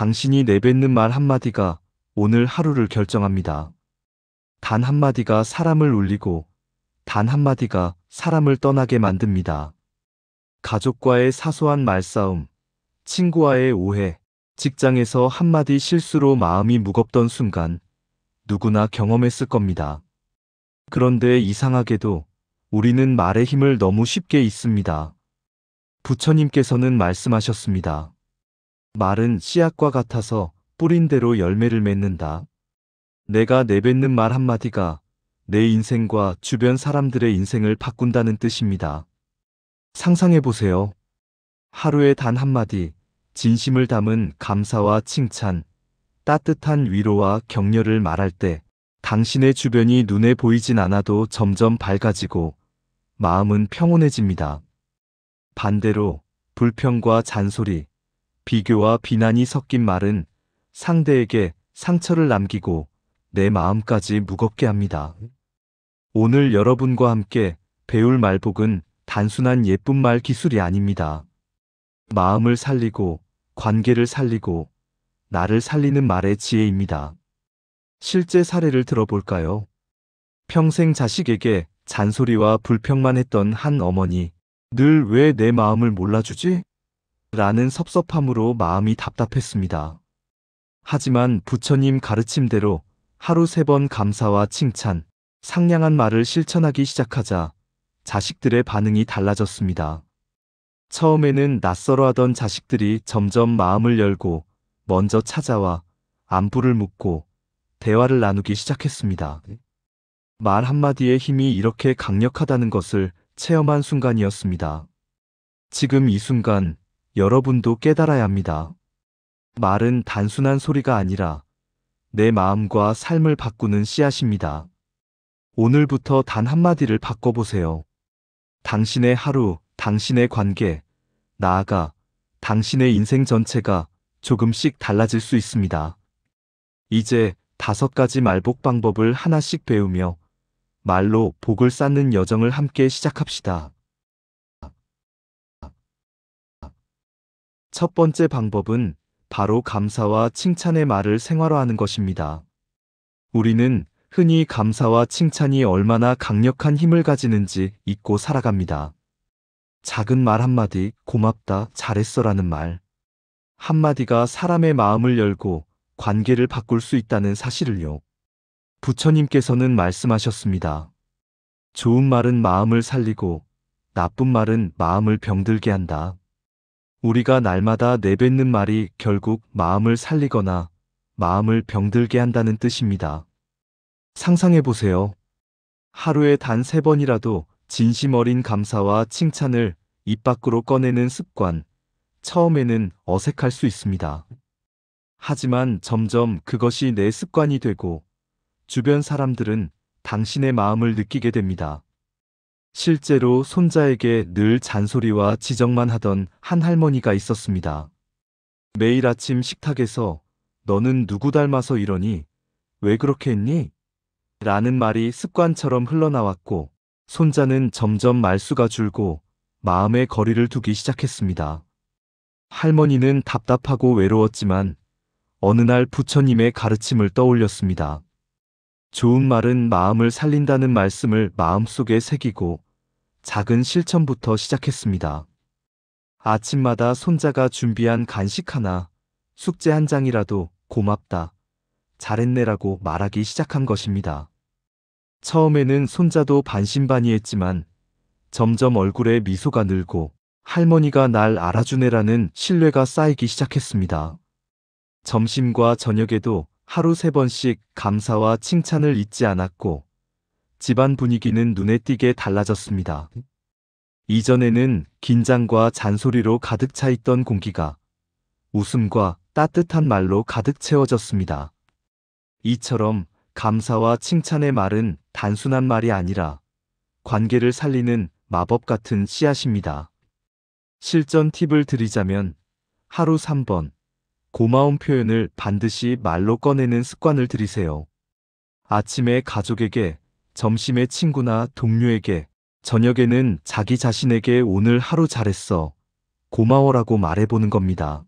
당신이 내뱉는 말 한마디가 오늘 하루를 결정합니다. 단 한마디가 사람을 울리고 단 한마디가 사람을 떠나게 만듭니다. 가족과의 사소한 말싸움, 친구와의 오해, 직장에서 한마디 실수로 마음이 무겁던 순간 누구나 경험했을 겁니다. 그런데 이상하게도 우리는 말의 힘을 너무 쉽게 잊습니다. 부처님께서는 말씀하셨습니다. 말은 씨앗과 같아서 뿌린 대로 열매를 맺는다. 내가 내뱉는 말 한마디가 내 인생과 주변 사람들의 인생을 바꾼다는 뜻입니다. 상상해보세요. 하루에 단 한마디, 진심을 담은 감사와 칭찬, 따뜻한 위로와 격려를 말할 때 당신의 주변이 눈에 보이진 않아도 점점 밝아지고 마음은 평온해집니다. 반대로 불평과 잔소리, 비교와 비난이 섞인 말은 상대에게 상처를 남기고 내 마음까지 무겁게 합니다. 오늘 여러분과 함께 배울 말복은 단순한 예쁜 말 기술이 아닙니다. 마음을 살리고 관계를 살리고 나를 살리는 말의 지혜입니다. 실제 사례를 들어볼까요? 평생 자식에게 잔소리와 불평만 했던 한 어머니, 늘 왜 내 마음을 몰라주지? 라는 섭섭함으로 마음이 답답했습니다. 하지만 부처님 가르침대로 하루 3번 감사와 칭찬, 상냥한 말을 실천하기 시작하자 자식들의 반응이 달라졌습니다. 처음에는 낯설어하던 자식들이 점점 마음을 열고 먼저 찾아와 안부를 묻고 대화를 나누기 시작했습니다. 말 한마디의 힘이 이렇게 강력하다는 것을 체험한 순간이었습니다. 지금 이 순간 여러분도 깨달아야 합니다. 말은 단순한 소리가 아니라 내 마음과 삶을 바꾸는 씨앗입니다. 오늘부터 단 한마디를 바꿔보세요. 당신의 하루, 당신의 관계, 나아가 당신의 인생 전체가 조금씩 달라질 수 있습니다. 이제 5가지 말복 방법을 하나씩 배우며 말로 복을 쌓는 여정을 함께 시작합시다. 첫 번째 방법은 바로 감사와 칭찬의 말을 생활화하는 것입니다. 우리는 흔히 감사와 칭찬이 얼마나 강력한 힘을 가지는지 잊고 살아갑니다. 작은 말 한마디, 고맙다, 잘했어라는 말. 한마디가 사람의 마음을 열고 관계를 바꿀 수 있다는 사실을요. 부처님께서는 말씀하셨습니다. 좋은 말은 마음을 살리고 나쁜 말은 마음을 병들게 한다. 우리가 날마다 내뱉는 말이 결국 마음을 살리거나 마음을 병들게 한다는 뜻입니다. 상상해보세요. 하루에 단 3번이라도 진심 어린 감사와 칭찬을 입 밖으로 꺼내는 습관, 처음에는 어색할 수 있습니다. 하지만 점점 그것이 내 습관이 되고 주변 사람들은 당신의 마음을 느끼게 됩니다. 실제로 손자에게 늘 잔소리와 지적만 하던 한 할머니가 있었습니다. 매일 아침 식탁에서 너는 누구 닮아서 이러니? 왜 그렇게 했니? 라는 말이 습관처럼 흘러나왔고 손자는 점점 말수가 줄고 마음의 거리를 두기 시작했습니다. 할머니는 답답하고 외로웠지만 어느 날 부처님의 가르침을 떠올렸습니다. 좋은 말은 마음을 살린다는 말씀을 마음속에 새기고 작은 실천부터 시작했습니다. 아침마다 손자가 준비한 간식 하나, 숙제 한 장이라도 고맙다, 잘했네라고 말하기 시작한 것입니다. 처음에는 손자도 반신반의했지만 점점 얼굴에 미소가 늘고 할머니가 날 알아주네라는 신뢰가 쌓이기 시작했습니다. 점심과 저녁에도 하루 3번씩 감사와 칭찬을 잊지 않았고 집안 분위기는 눈에 띄게 달라졌습니다. 이전에는 긴장과 잔소리로 가득 차 있던 공기가 웃음과 따뜻한 말로 가득 채워졌습니다. 이처럼 감사와 칭찬의 말은 단순한 말이 아니라 관계를 살리는 마법 같은 씨앗입니다. 실전 팁을 드리자면 하루 3번 고마운 표현을 반드시 말로 꺼내는 습관을 들이세요. 아침에 가족에게, 점심에 친구나 동료에게, 저녁에는 자기 자신에게 오늘 하루 잘했어, 고마워라고 말해보는 겁니다.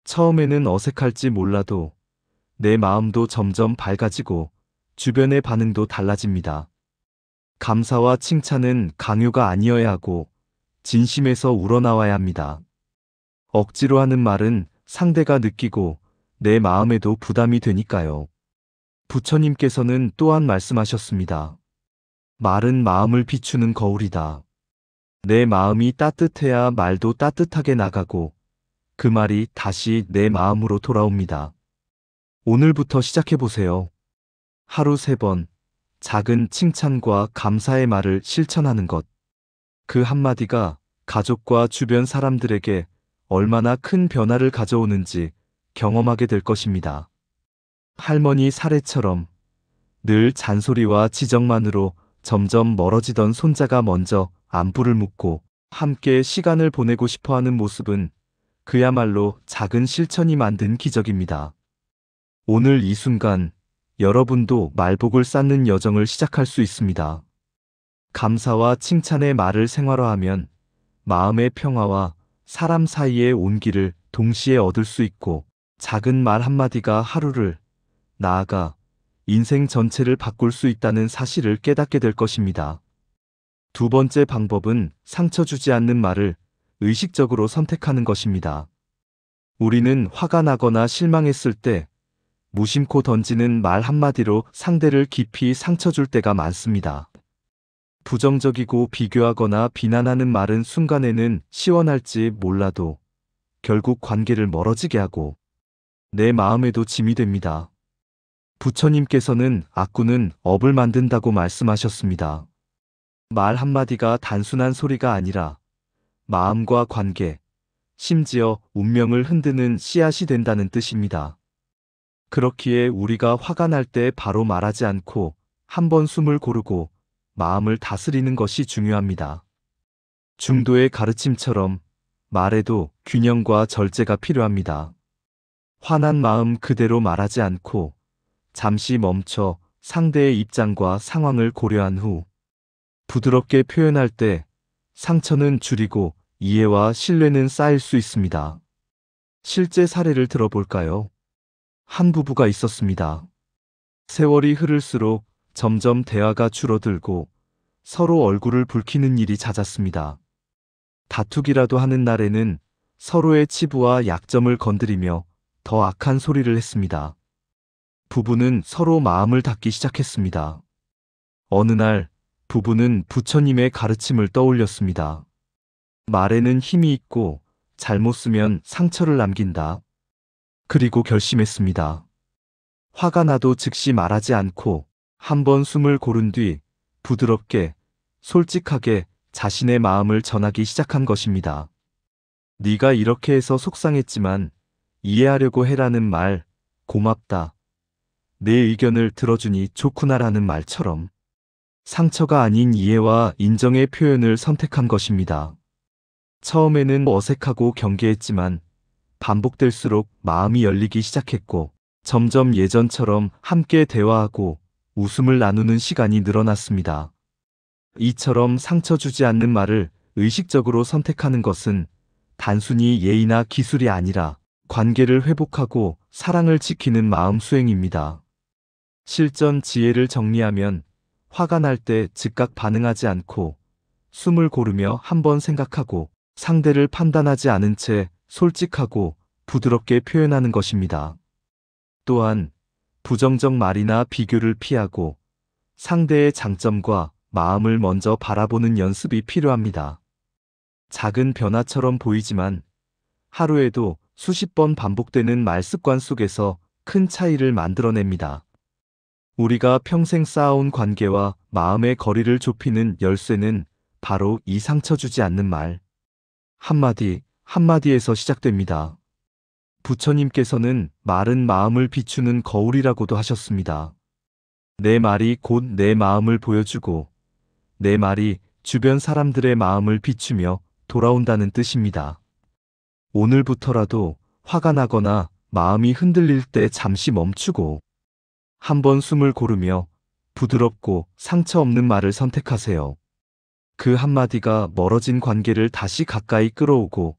처음에는 어색할지 몰라도 내 마음도 점점 밝아지고 주변의 반응도 달라집니다. 감사와 칭찬은 강요가 아니어야 하고 진심에서 우러나와야 합니다. 억지로 하는 말은 상대가 느끼고 내 마음에도 부담이 되니까요. 부처님께서는 또한 말씀하셨습니다. 말은 마음을 비추는 거울이다. 내 마음이 따뜻해야 말도 따뜻하게 나가고 그 말이 다시 내 마음으로 돌아옵니다. 오늘부터 시작해보세요. 하루 3번, 작은 칭찬과 감사의 말을 실천하는 것. 그 한마디가 가족과 주변 사람들에게 얼마나 큰 변화를 가져오는지 경험하게 될 것입니다. 할머니 사례처럼 늘 잔소리와 지적만으로 점점 멀어지던 손자가 먼저 안부를 묻고 함께 시간을 보내고 싶어하는 모습은 그야말로 작은 실천이 만든 기적입니다. 오늘 이 순간 여러분도 말복을 쌓는 여정을 시작할 수 있습니다. 감사와 칭찬의 말을 생활화하면 마음의 평화와 사람 사이의 온기를 동시에 얻을 수 있고 작은 말 한마디가 하루를, 나아가 인생 전체를 바꿀 수 있다는 사실을 깨닫게 될 것입니다. 두 번째 방법은 상처 주지 않는 말을 의식적으로 선택하는 것입니다. 우리는 화가 나거나 실망했을 때 무심코 던지는 말 한마디로 상대를 깊이 상처 줄 때가 많습니다. 부정적이고 비교하거나 비난하는 말은 순간에는 시원할지 몰라도 결국 관계를 멀어지게 하고 내 마음에도 짐이 됩니다. 부처님께서는 악구는 업을 만든다고 말씀하셨습니다. 말 한마디가 단순한 소리가 아니라 마음과 관계, 심지어 운명을 흔드는 씨앗이 된다는 뜻입니다. 그렇기에 우리가 화가 날 때 바로 말하지 않고 한번 숨을 고르고 마음을 다스리는 것이 중요합니다. 중도의 가르침처럼 말에도 균형과 절제가 필요합니다. 화난 마음 그대로 말하지 않고 잠시 멈춰 상대의 입장과 상황을 고려한 후 부드럽게 표현할 때 상처는 줄이고 이해와 신뢰는 쌓일 수 있습니다. 실제 사례를 들어볼까요? 한 부부가 있었습니다. 세월이 흐를수록 점점 대화가 줄어들고 서로 얼굴을 붉히는 일이 잦았습니다. 다투기라도 하는 날에는 서로의 치부와 약점을 건드리며 더 악한 소리를 했습니다. 부부는 서로 마음을 닫기 시작했습니다. 어느 날 부부는 부처님의 가르침을 떠올렸습니다. 말에는 힘이 있고 잘못 쓰면 상처를 남긴다. 그리고 결심했습니다. 화가 나도 즉시 말하지 않고 한번 숨을 고른 뒤 부드럽게, 솔직하게 자신의 마음을 전하기 시작한 것입니다. 네가 이렇게 해서 속상했지만 이해하려고 해라는 말, 고맙다. 내 의견을 들어주니 좋구나라는 말처럼 상처가 아닌 이해와 인정의 표현을 선택한 것입니다. 처음에는 어색하고 경계했지만 반복될수록 마음이 열리기 시작했고 점점 예전처럼 함께 대화하고 웃음을 나누는 시간이 늘어났습니다. 이처럼 상처 주지 않는 말을 의식적으로 선택하는 것은 단순히 예의나 기술이 아니라 관계를 회복하고 사랑을 지키는 마음 수행입니다. 실전 지혜를 정리하면 화가 날 때 즉각 반응하지 않고 숨을 고르며 한번 생각하고 상대를 판단하지 않은 채 솔직하고 부드럽게 표현하는 것입니다. 또한 부정적 말이나 비교를 피하고 상대의 장점과 마음을 먼저 바라보는 연습이 필요합니다. 작은 변화처럼 보이지만 하루에도 수십 번 반복되는 말 습관 속에서 큰 차이를 만들어냅니다. 우리가 평생 쌓아온 관계와 마음의 거리를 좁히는 열쇠는 바로 이 상처 주지 않는 말 한마디 한마디에서 시작됩니다. 부처님께서는 말은 마음을 비추는 거울이라고도 하셨습니다. 내 말이 곧 내 마음을 보여주고 내 말이 주변 사람들의 마음을 비추며 돌아온다는 뜻입니다. 오늘부터라도 화가 나거나 마음이 흔들릴 때 잠시 멈추고 한번 숨을 고르며 부드럽고 상처 없는 말을 선택하세요. 그 한마디가 멀어진 관계를 다시 가까이 끌어오고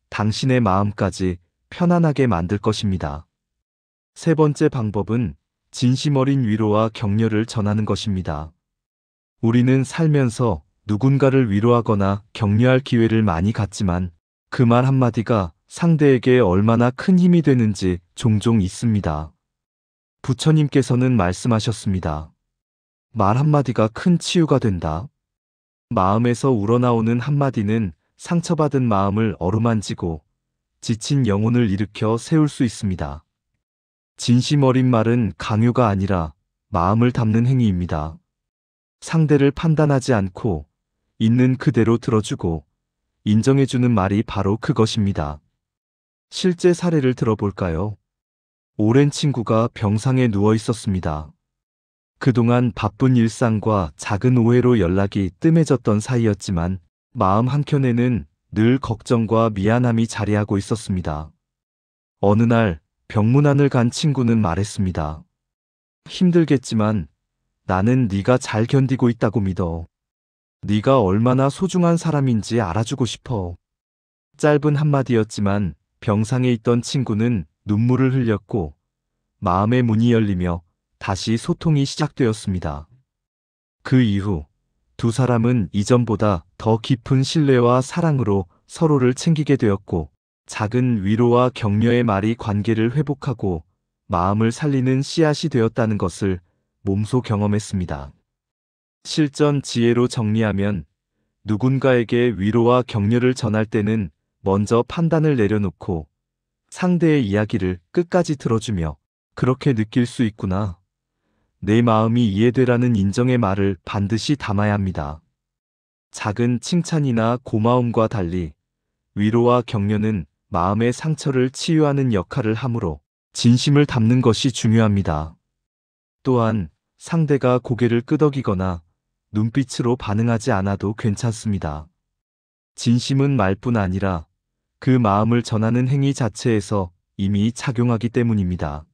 당신의 마음까지 편안하게 만들 것입니다. 세 번째 방법은 진심 어린 위로와 격려를 전하는 것입니다. 우리는 살면서 누군가를 위로하거나 격려할 기회를 많이 갖지만 그 말 한마디가 상대에게 얼마나 큰 힘이 되는지 종종 있습니다. 부처님께서는 말씀하셨습니다. 말 한마디가 큰 치유가 된다. 마음에서 우러나오는 한마디는 상처받은 마음을 어루만지고 지친 영혼을 일으켜 세울 수 있습니다. 진심 어린 말은 강요가 아니라 마음을 담는 행위입니다. 상대를 판단하지 않고 있는 그대로 들어주고 인정해주는 말이 바로 그것입니다. 실제 사례를 들어볼까요? 오랜 친구가 병상에 누워 있었습니다. 그동안 바쁜 일상과 작은 오해로 연락이 뜸해졌던 사이였지만 마음 한켠에는 늘 걱정과 미안함이 자리하고 있었습니다. 어느 날 병문안을 간 친구는 말했습니다. 힘들겠지만 나는 네가 잘 견디고 있다고 믿어. 네가 얼마나 소중한 사람인지 알아주고 싶어. 짧은 한마디였지만 병상에 있던 친구는 눈물을 흘렸고 마음의 문이 열리며 다시 소통이 시작되었습니다. 그 이후 두 사람은 이전보다 더 깊은 신뢰와 사랑으로 서로를 챙기게 되었고 작은 위로와 격려의 말이 관계를 회복하고 마음을 살리는 씨앗이 되었다는 것을 몸소 경험했습니다. 실전 지혜로 정리하면 누군가에게 위로와 격려를 전할 때는 먼저 판단을 내려놓고 상대의 이야기를 끝까지 들어주며 그렇게 느낄 수 있구나. 내 마음이 이해되라는 인정의 말을 반드시 담아야 합니다. 작은 칭찬이나 고마움과 달리 위로와 격려는 마음의 상처를 치유하는 역할을 하므로 진심을 담는 것이 중요합니다. 또한 상대가 고개를 끄덕이거나 눈빛으로 반응하지 않아도 괜찮습니다. 진심은 말뿐 아니라 그 마음을 전하는 행위 자체에서 이미 작용하기 때문입니다.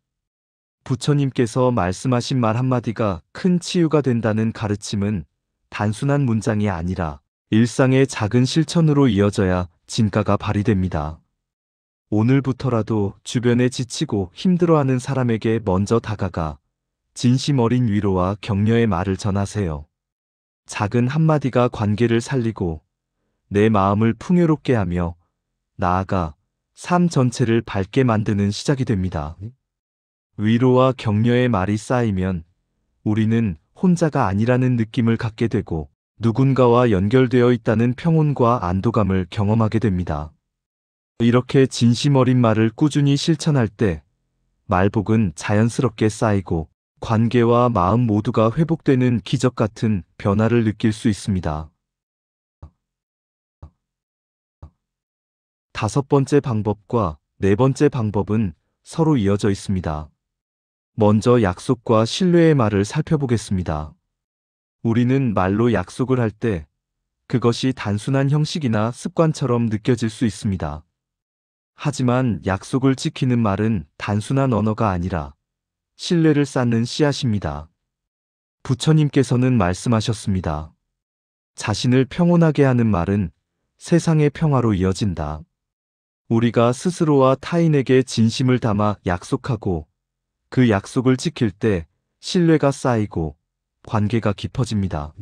부처님께서 말씀하신 말 한마디가 큰 치유가 된다는 가르침은 단순한 문장이 아니라 일상의 작은 실천으로 이어져야 진가가 발휘됩니다. 오늘부터라도 주변에 지치고 힘들어하는 사람에게 먼저 다가가 진심 어린 위로와 격려의 말을 전하세요. 작은 한마디가 관계를 살리고 내 마음을 풍요롭게 하며 나아가 삶 전체를 밝게 만드는 시작이 됩니다. 위로와 격려의 말이 쌓이면 우리는 혼자가 아니라는 느낌을 갖게 되고 누군가와 연결되어 있다는 평온과 안도감을 경험하게 됩니다. 이렇게 진심 어린 말을 꾸준히 실천할 때 말복은 자연스럽게 쌓이고 관계와 마음 모두가 회복되는 기적 같은 변화를 느낄 수 있습니다. 다섯 번째 방법과 네 번째 방법은 서로 이어져 있습니다. 먼저 약속과 신뢰의 말을 살펴보겠습니다. 우리는 말로 약속을 할 때 그것이 단순한 형식이나 습관처럼 느껴질 수 있습니다. 하지만 약속을 지키는 말은 단순한 언어가 아니라 신뢰를 쌓는 씨앗입니다. 부처님께서는 말씀하셨습니다. 자신을 평온하게 하는 말은 세상의 평화로 이어진다. 우리가 스스로와 타인에게 진심을 담아 약속하고 그 약속을 지킬 때 신뢰가 쌓이고 관계가 깊어집니다.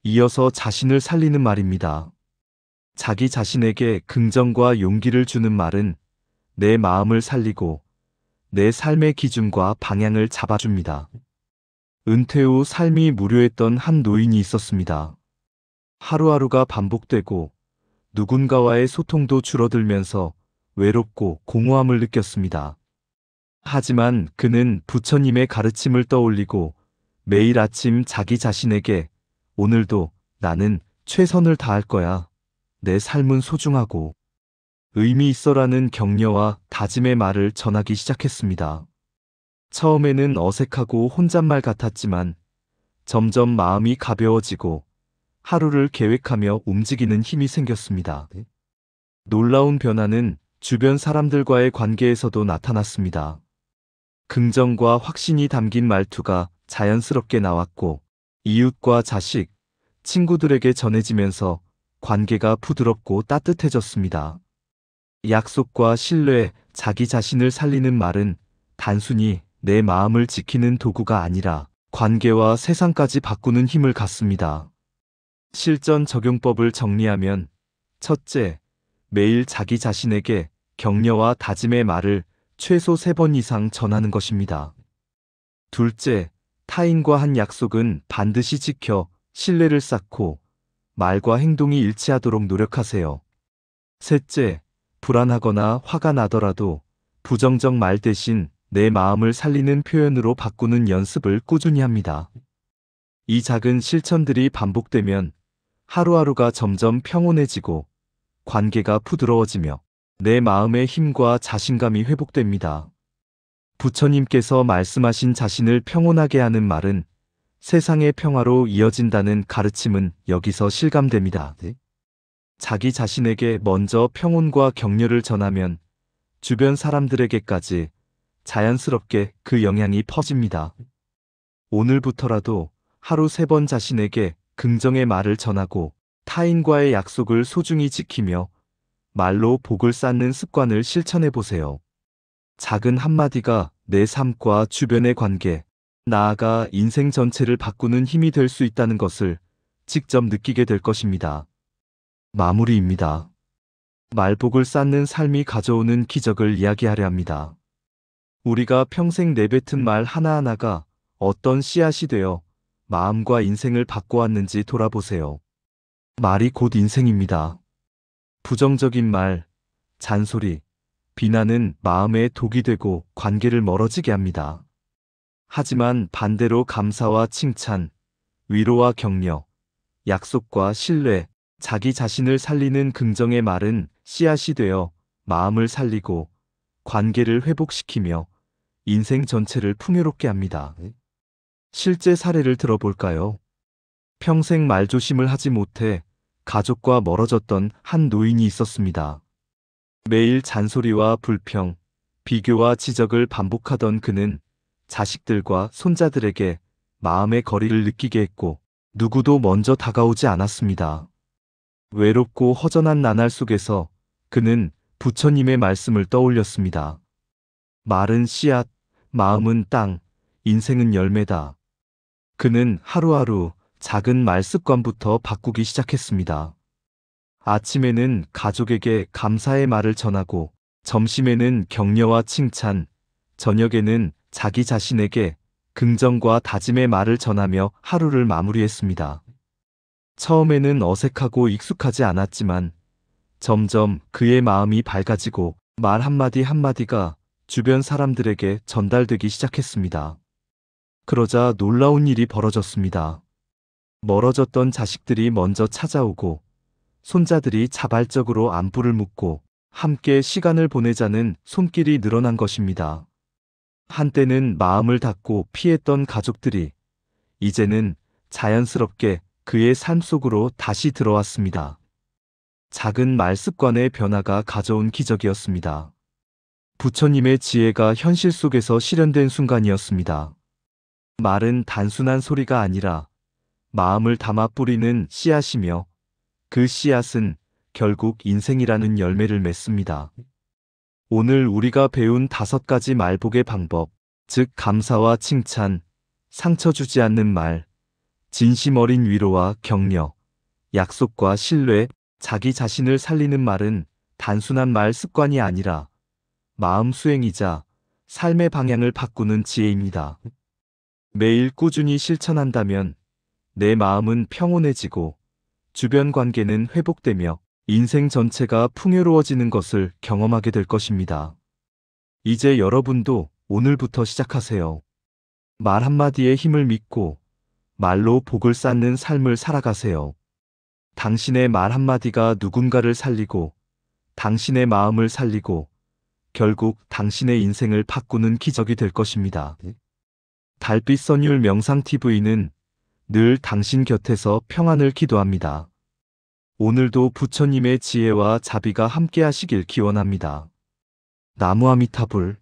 이어서 자신을 살리는 말입니다. 자기 자신에게 긍정과 용기를 주는 말은 내 마음을 살리고 내 삶의 기준과 방향을 잡아줍니다. 은퇴 후 삶이 무료했던 한 노인이 있었습니다. 하루하루가 반복되고 누군가와의 소통도 줄어들면서 외롭고 공허함을 느꼈습니다. 하지만 그는 부처님의 가르침을 떠올리고 매일 아침 자기 자신에게 오늘도 나는 최선을 다할 거야. 내 삶은 소중하고 의미 있어라는 격려와 다짐의 말을 전하기 시작했습니다. 처음에는 어색하고 혼잣말 같았지만 점점 마음이 가벼워지고 하루를 계획하며 움직이는 힘이 생겼습니다. 놀라운 변화는 주변 사람들과의 관계에서도 나타났습니다. 긍정과 확신이 담긴 말투가 자연스럽게 나왔고 이웃과 자식, 친구들에게 전해지면서 관계가 부드럽고 따뜻해졌습니다. 약속과 신뢰, 자기 자신을 살리는 말은 단순히 내 마음을 지키는 도구가 아니라 관계와 세상까지 바꾸는 힘을 갖습니다. 실전 적용법을 정리하면 첫째, 매일 자기 자신에게 격려와 다짐의 말을 최소 3번 이상 전하는 것입니다. 둘째, 타인과 한 약속은 반드시 지켜 신뢰를 쌓고 말과 행동이 일치하도록 노력하세요. 셋째, 불안하거나 화가 나더라도 부정적 말 대신 내 마음을 살리는 표현으로 바꾸는 연습을 꾸준히 합니다. 이 작은 실천들이 반복되면 하루하루가 점점 평온해지고 관계가 부드러워지며 내 마음의 힘과 자신감이 회복됩니다. 부처님께서 말씀하신 자신을 평온하게 하는 말은 세상의 평화로 이어진다는 가르침은 여기서 실감됩니다. 자기 자신에게 먼저 평온과 격려를 전하면 주변 사람들에게까지 자연스럽게 그 영향이 퍼집니다. 오늘부터라도 하루 3번 자신에게 긍정의 말을 전하고 타인과의 약속을 소중히 지키며 말로 복을 쌓는 습관을 실천해 보세요. 작은 한마디가 내 삶과 주변의 관계, 나아가 인생 전체를 바꾸는 힘이 될 수 있다는 것을 직접 느끼게 될 것입니다. 마무리입니다. 말복을 쌓는 삶이 가져오는 기적을 이야기하려 합니다. 우리가 평생 내뱉은 말 하나하나가 어떤 씨앗이 되어 마음과 인생을 바꿔왔는지 돌아보세요. 말이 곧 인생입니다. 부정적인 말, 잔소리, 비난은 마음에 독이 되고 관계를 멀어지게 합니다. 하지만 반대로 감사와 칭찬, 위로와 격려, 약속과 신뢰, 자기 자신을 살리는 긍정의 말은 씨앗이 되어 마음을 살리고 관계를 회복시키며 인생 전체를 풍요롭게 합니다. 실제 사례를 들어볼까요? 평생 말조심을 하지 못해 가족과 멀어졌던 한 노인이 있었습니다. 매일 잔소리와 불평, 비교와 지적을 반복하던 그는 자식들과 손자들에게 마음의 거리를 느끼게 했고 누구도 먼저 다가오지 않았습니다. 외롭고 허전한 나날 속에서 그는 부처님의 말씀을 떠올렸습니다. 말은 씨앗, 마음은 땅, 인생은 열매다. 그는 하루하루 작은 말 습관부터 바꾸기 시작했습니다. 아침에는 가족에게 감사의 말을 전하고, 점심에는 격려와 칭찬, 저녁에는 자기 자신에게 긍정과 다짐의 말을 전하며 하루를 마무리했습니다. 처음에는 어색하고 익숙하지 않았지만 점점 그의 마음이 밝아지고 말 한마디 한마디가 주변 사람들에게 전달되기 시작했습니다. 그러자 놀라운 일이 벌어졌습니다. 멀어졌던 자식들이 먼저 찾아오고 손자들이 자발적으로 안부를 묻고 함께 시간을 보내자는 손길이 늘어난 것입니다. 한때는 마음을 닫고 피했던 가족들이 이제는 자연스럽게 그의 삶 속으로 다시 들어왔습니다. 작은 말 습관의 변화가 가져온 기적이었습니다. 부처님의 지혜가 현실 속에서 실현된 순간이었습니다. 말은 단순한 소리가 아니라 마음을 담아 뿌리는 씨앗이며 그 씨앗은 결국 인생이라는 열매를 맺습니다. 오늘 우리가 배운 5가지 말복의 방법, 즉 감사와 칭찬, 상처 주지 않는 말, 진심 어린 위로와 격려, 약속과 신뢰, 자기 자신을 살리는 말은 단순한 말 습관이 아니라 마음 수행이자 삶의 방향을 바꾸는 지혜입니다. 매일 꾸준히 실천한다면 내 마음은 평온해지고 주변 관계는 회복되며 인생 전체가 풍요로워지는 것을 경험하게 될 것입니다. 이제 여러분도 오늘부터 시작하세요. 말 한마디의 힘을 믿고 말로 복을 쌓는 삶을 살아가세요. 당신의 말 한마디가 누군가를 살리고 당신의 마음을 살리고 결국 당신의 인생을 바꾸는 기적이 될 것입니다. 달빛 선율 명상TV는 늘 당신 곁에서 평안을 기도합니다. 오늘도 부처님의 지혜와 자비가 함께 하시길 기원합니다. 나무아미타불.